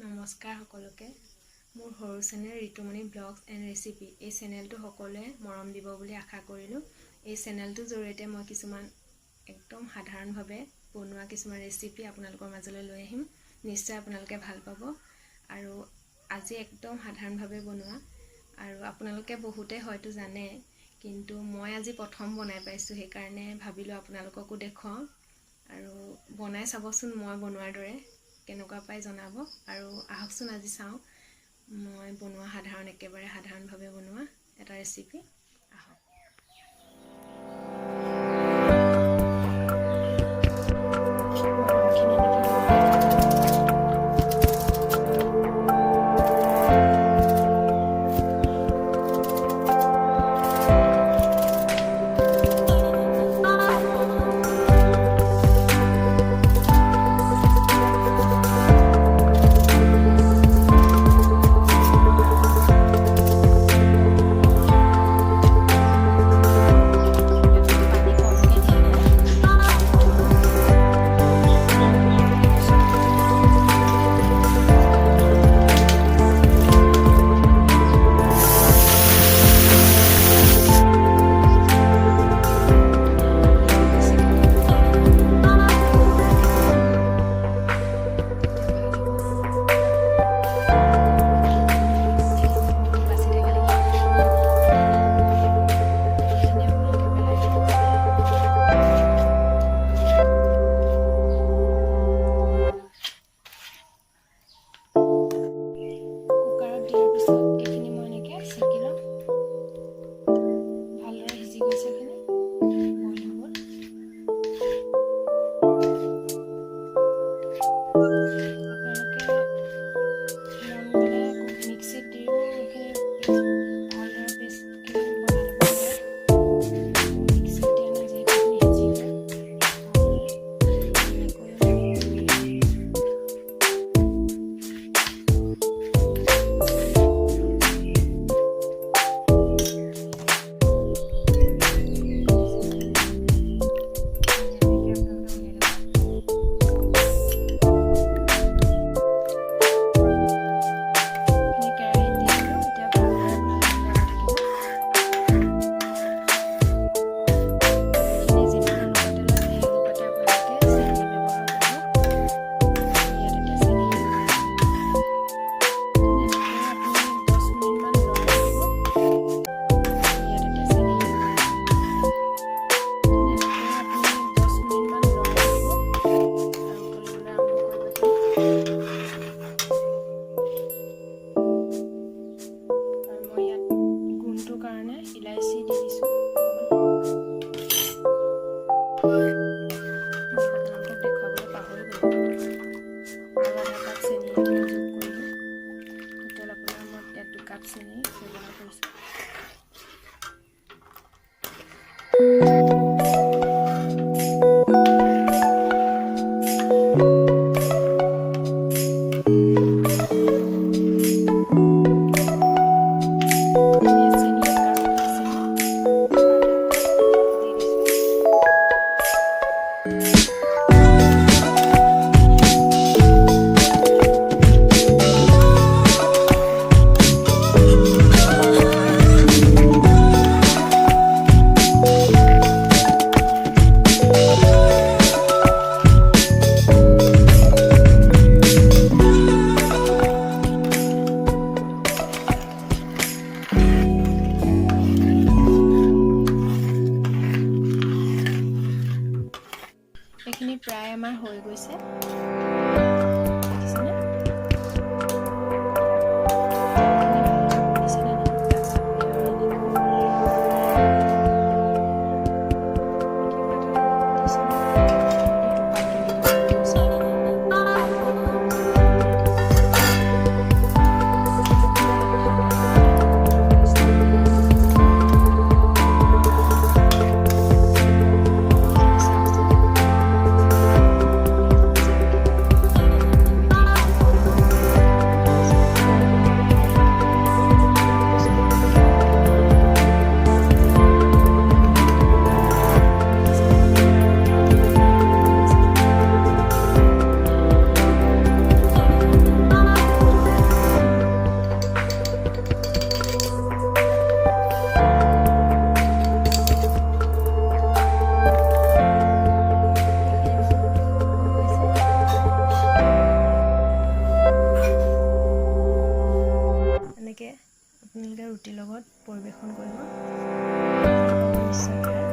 নমস্কাৰ সকলোকে মোৰ সৰু channel Ritumoni blogs and recipe এই চেনেলটো সকলোৱে মৰম দিব বুলি আশা কৰিলোঁ। এই চেনেলটোৰ জৰিয়তে মই কিছুমান একদম সাধাৰণভাৱে বনোৱা কিছুমান ৰেচিপি আপোনালোকৰ মাজলৈ লৈ আহিম। নিশ্চয় আপোনালোকে ভাল পাব আৰু আজি একদম সাধাৰণভাৱে বনোৱা আৰু আপোনালোকে বহুতে হয়তো জানে, কিন্তু মই আজি প্ৰথম বনাই পাইছোঁ, সেইকাৰণে ভাবিলোঁ আপোনালোককো দেখুৱাওঁ আৰু বনাই চাবচোন মই বনোৱাৰ দৰে কেনেকুৱা পাই জনাব। আৰু আহকচোন আজি চাওঁ মই বনোৱা একেবাৰে সাধাৰণভাৱে বনোৱা এটা ৰেচিপি। আহক। ৰুটিৰ লগত পৰিৱেশন কৰিব নিশ্চয়